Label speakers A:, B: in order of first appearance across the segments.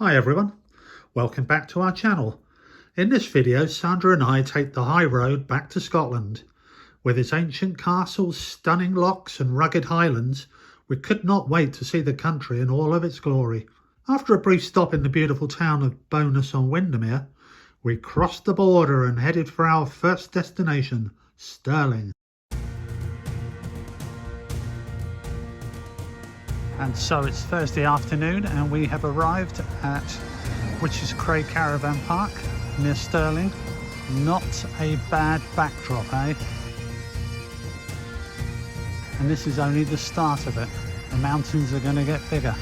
A: Hi everyone, welcome back to our channel. In this video, Sandra and I take the high road back to Scotland. With its ancient castles, stunning lochs and rugged highlands, we could not wait to see the country in all of its glory. After a brief stop in the beautiful town of Bowness-on-Windermere, we crossed the border and headed for our first destination, Stirling. And so it's Thursday afternoon and we have arrived at Witches-Cray Caravan Park near Stirling. Not a bad backdrop, eh? And this is only the start of it. The mountains are going to get bigger.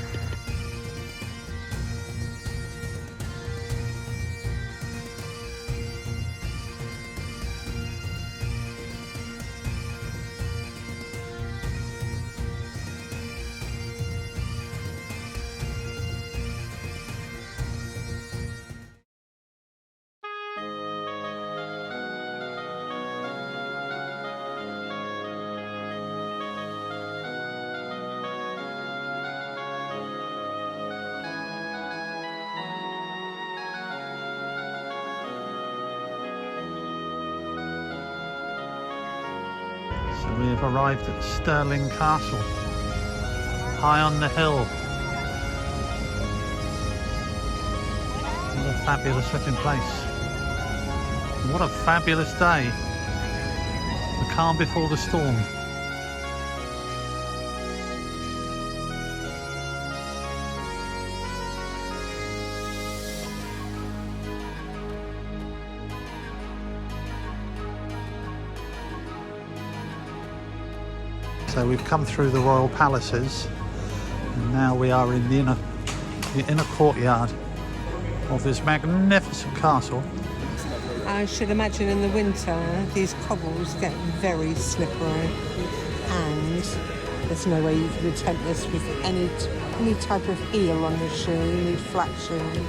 A: So we have arrived at Stirling Castle, high on the hill. What a fabulous looking place. What a fabulous day. The calm before the storm. So we've come through the royal palaces and now we are in the inner courtyard of this magnificent castle.
B: I should imagine in the winter these cobbles get very slippery and there's no way you can attempt this with any type of heel on your shoe. You need flat shoes.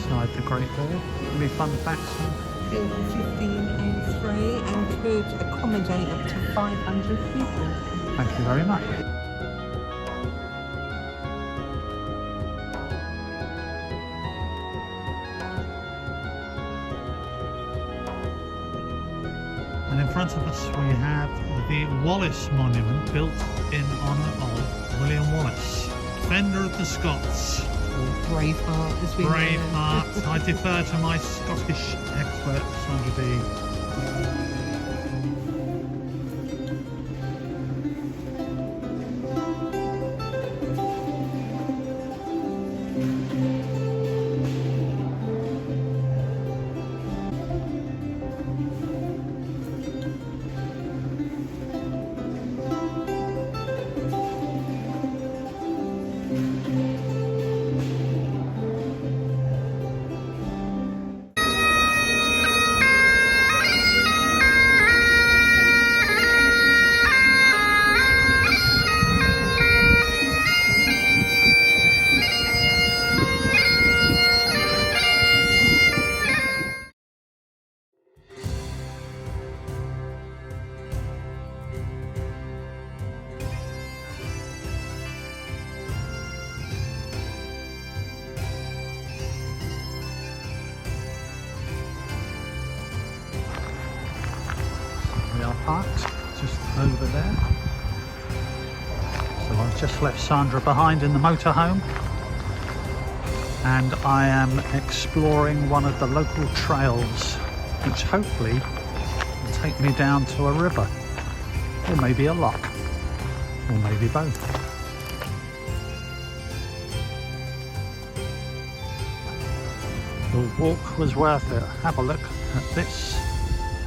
A: Inside the Great Hall. Any fun facts?
B: Built in 1503 and could accommodate up to 500 people.
A: Thank you very much. And in front of us we have the Wallace Monument, built in honour of William Wallace, defender of the Scots.
B: Braveheart, as we know.
A: Braveheart. I defer to my Scottish expert, Sandra D. We are parked just over there. So I've just left Sandra behind in the motorhome and I am exploring one of the local trails which hopefully will take me down to a river or maybe a loch or maybe both. The walk was worth it. Have a look at this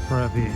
A: for a view.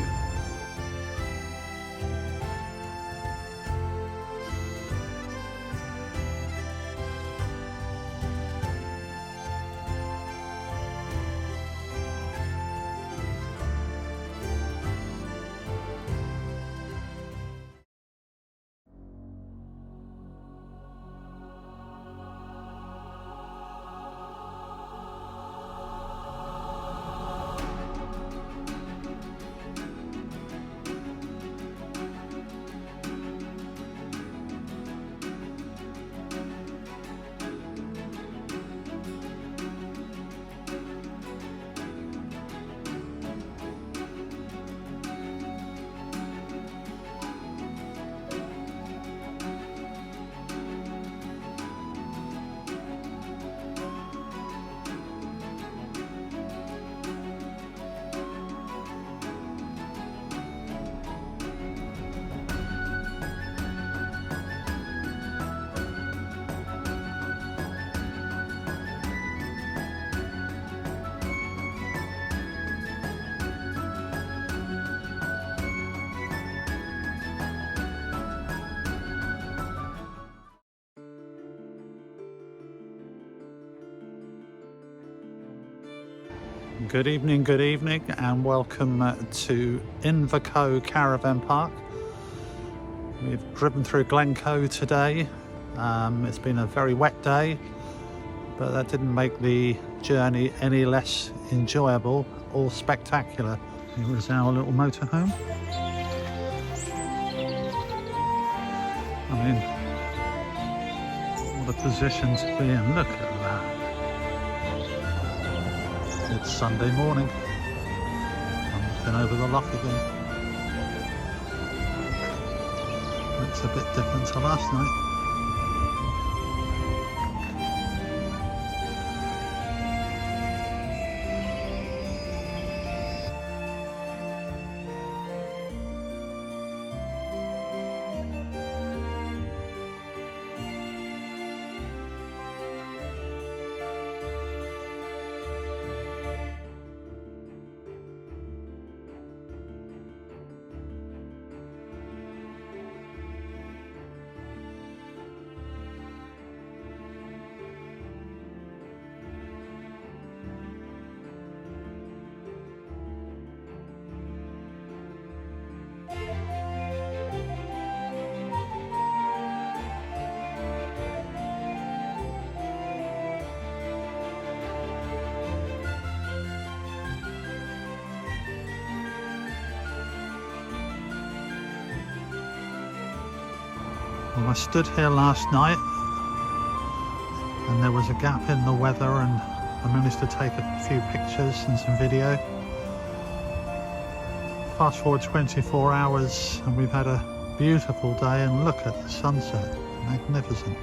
A: Good evening, and welcome to Invercoe Caravan Park. We've driven through Glen Coe today. It's been a very wet day, but that didn't make the journey any less enjoyable or spectacular. Here is our little motorhome. I mean, what a position to be in. Look at that. It's Sunday morning. I'm looking over the loch again. Looks a bit different to last night. Well, I stood here last night and there was a gap in the weather, and I managed to take a few pictures and some video. Fast forward 24 hours and we've had a beautiful day, and look at the sunset, magnificent.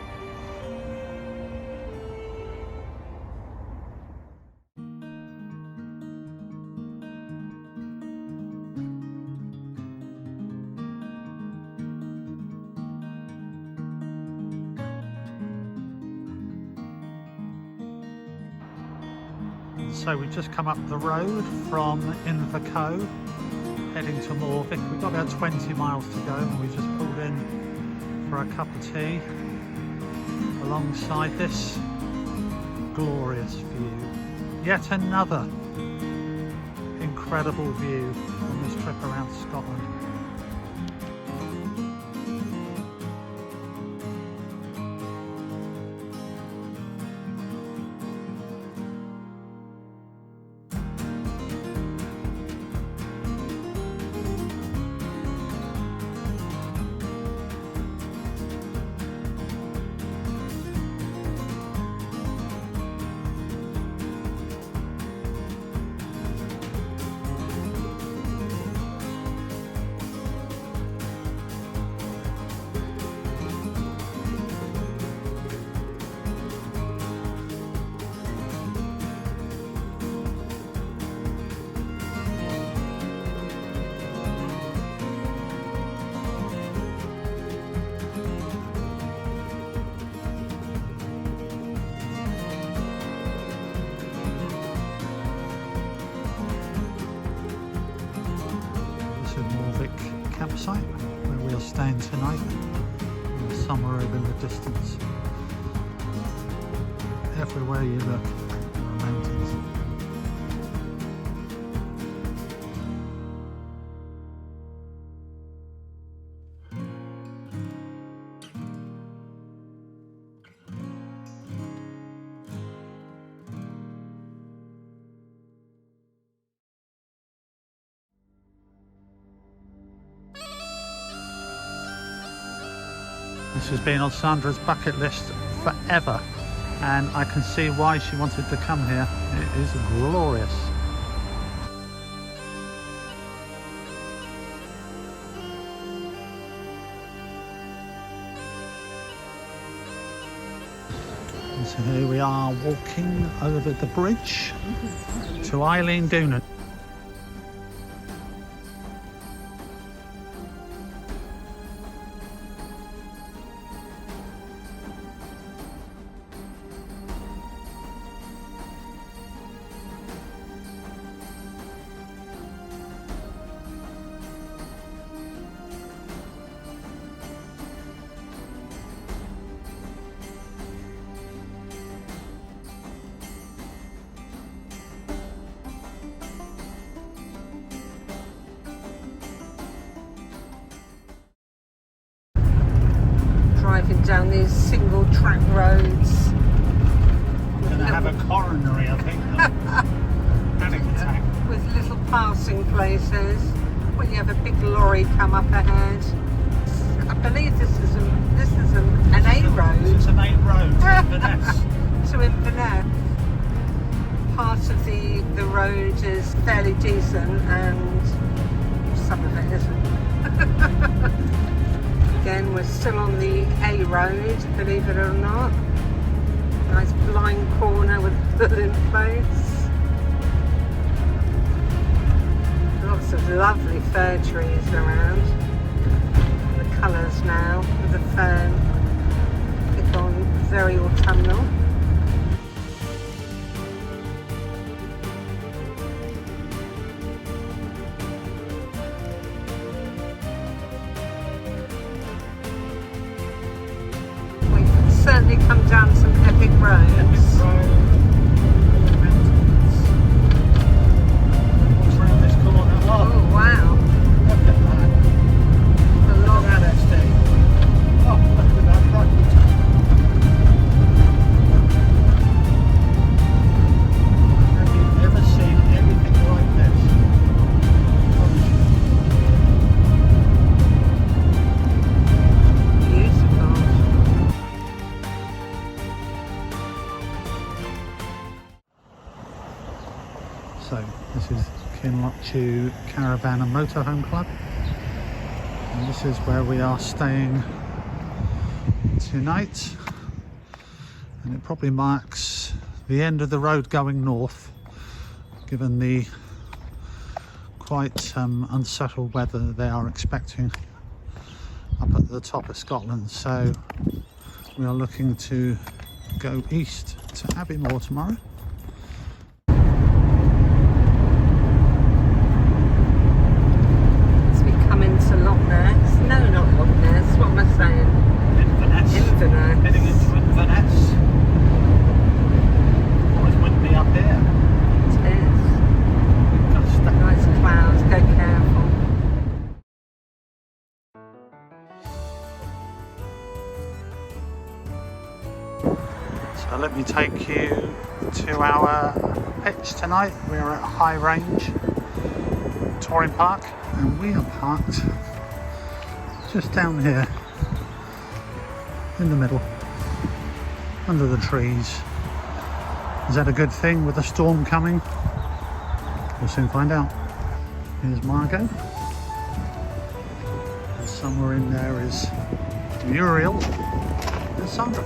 A: So we've just come up the road from Invercoe, heading to Morvich. We've got about 20 miles to go, and we just pulled in for a cup of tea alongside this glorious view. Yet another incredible view on this trip around Scotland. Campsite where we'll stand tonight, and somewhere over in the distance. Everywhere you look, there are mountains. This has been on Sandra's bucket list forever, and I can see why she wanted to come here. It is glorious. And so here we are walking over the bridge to Eilean Donan.
B: driving down these single track roads.
A: I'm going to have a coronary, I think. Panic attack.
B: With little passing places. When you have a big lorry come up ahead. I believe this is an A road.
A: It's an A road to Inverness.
B: To Inverness. Part of the road is fairly decent and some of it isn't. Again, we're still on the A road, believe it or not. Nice blind corner with a pool in place. Lots of lovely fir trees around. The colours now of the fern kick on very autumnal. Certainly come down some epic roads.
A: What's around this corner?
B: Oh wow!
A: Look at that.
B: The long
A: Look at that, Steve. Oh, look at that road. Have you ever seen anything like this?
B: beautiful.
A: So this is Kinlochewe Caravan and Motorhome Club, and this is where we are staying tonight, and it probably marks the end of the road going north, given the quite unsettled weather they are expecting up at the top of Scotland. So we are looking to go east to Aviemore tomorrow.
B: Into Loch Ness. No, not Loch Ness. What am I saying?
A: Inverness.
B: Inverness.
A: Heading into Inverness. Oh, it's windy up here.
B: It is.
A: Gusty.
B: Nice clouds. Go careful.
A: So let me take you to our pitch tonight. We're at High Range Touring Park, and we are parked just down here in the middle under the trees. Is that a good thing with the storm coming? We'll soon find out. Here's Margot, and somewhere in there is Muriel and Sandra.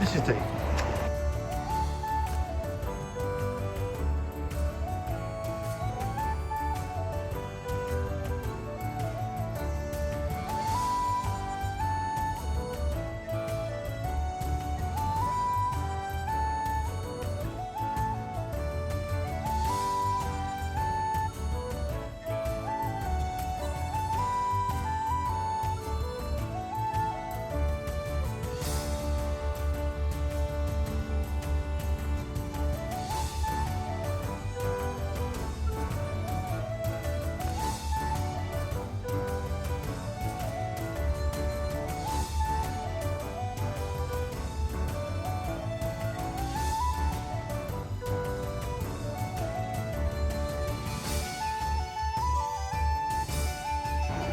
A: This is D.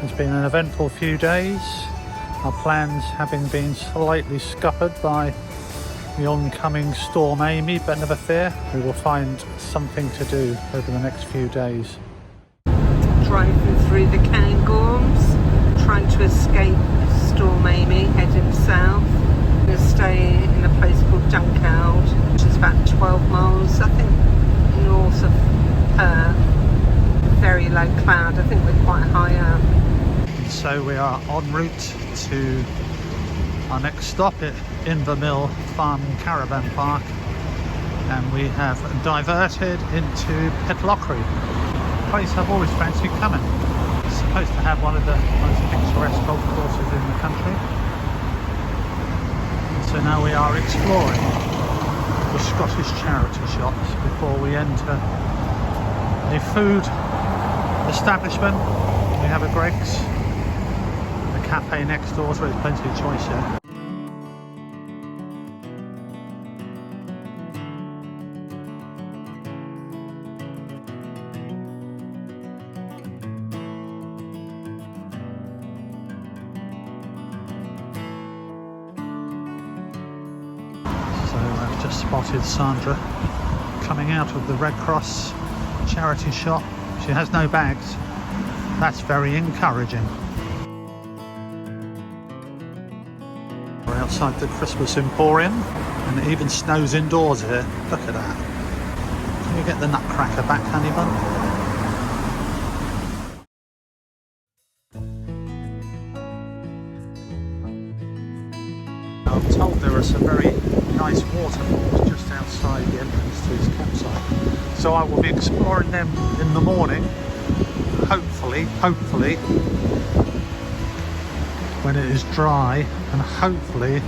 A: It's been an eventful few days, our plans having been slightly scuppered by the oncoming storm Amy, but never fear, we will find something to do over the next few days.
B: Driving through the Cairngorms, trying to escape Storm Amy, heading south. We're going to stay in a place called Glencoe, which is about 12 miles, I think, north of Perth. Very low cloud, I think we're quite high up.
A: So we are en route to our next stop at Invercoe Farm and Caravan Park, and we have diverted into Pitlochry, a place I've always fancied coming. It's supposed to have one of the most picturesque golf courses in the country. So now we are exploring the Scottish charity shops before we enter the food establishment. We have a Greggs, a cafe next door, so there's plenty of choice here. So I've just spotted Sandra coming out of the Red Cross charity shop. She has no bags. That's very encouraging. We're outside the Christmas Emporium and it even snows indoors here. Look at that. Can you get the nutcracker back, honey bun? I'm told there are some very nice waterfalls just outside the entrance to his campsite. So I will be exploring them in the morning, hopefully, when it is dry, and hopefully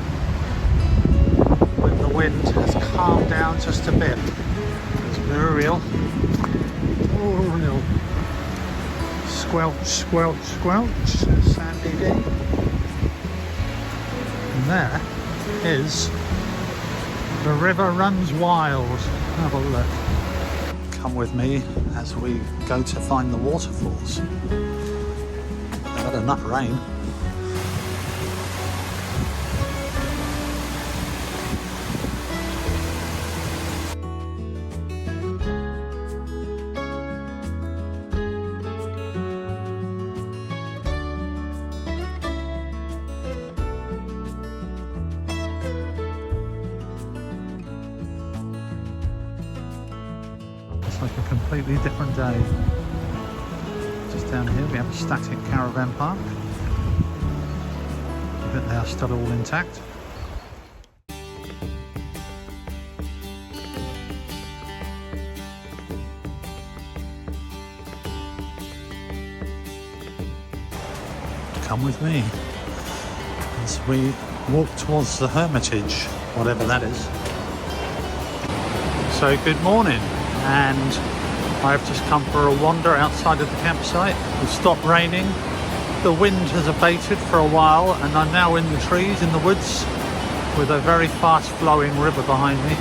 A: when the wind has calmed down just a bit. It's Muriel. Squelch, squelch, squelch, Sandy D. And there is the river runs wild. Have a look. Come with me as we go to find the waterfalls. They've had enough rain. It's like a completely different day. Just down here we have a static caravan park. I think they are still all intact. Come with me as we walk towards the Hermitage, whatever that is. So good morning, and I've just come for a wander outside of the campsite. It's stopped raining, the wind has abated for a while, and I'm now in the trees in the woods with a very fast flowing river behind me.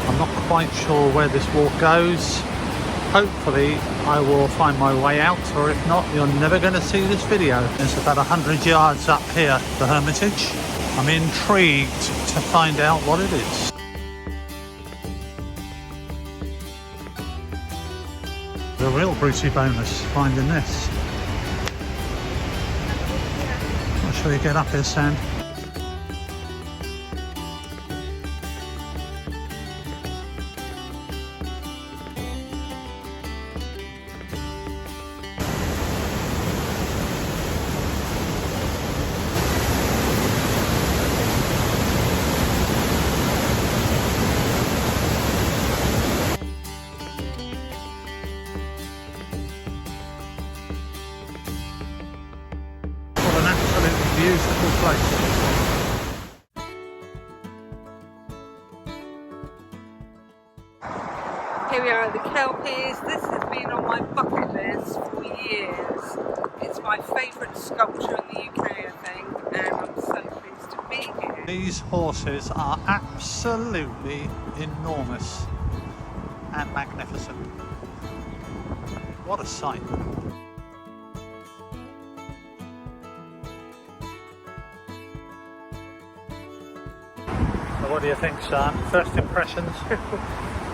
A: I'm not quite sure where this walk goes. Hopefully I will find my way out, or if not, you're never going to see this video. It's about 100 yards up here, the Hermitage. I'm intrigued to find out what it is. The real Brucey bonus, finding this. I'll show you get up here, Sand. Beautiful place.
B: Here we are at the Kelpies. This has been on my bucket list for years. It's my favourite sculpture in the UK, I think, and I'm so pleased to be here.
A: These horses are absolutely enormous and magnificent. What a sight. So what do you think, Sam? First impressions?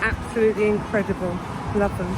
B: Absolutely incredible. Love them.